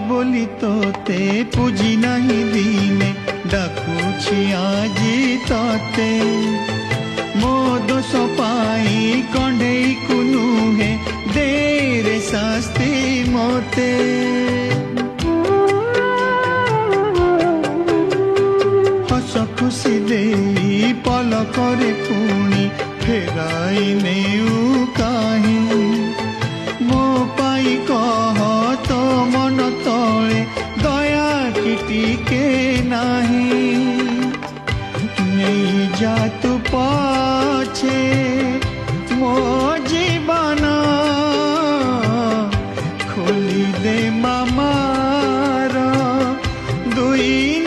बोली तोते पूजी नहीं दीने डाकुछि आजी तोते मो दोष पाई कंढेई को नुहे देरे शास्ति मोते हस खुशी दे पलकरे पुणी फेराई नेउ काहे मो पाई कह तो मन तले दया टिके नाही नहीं जा तू पाछे मो जीवन खोली दे मामार दुई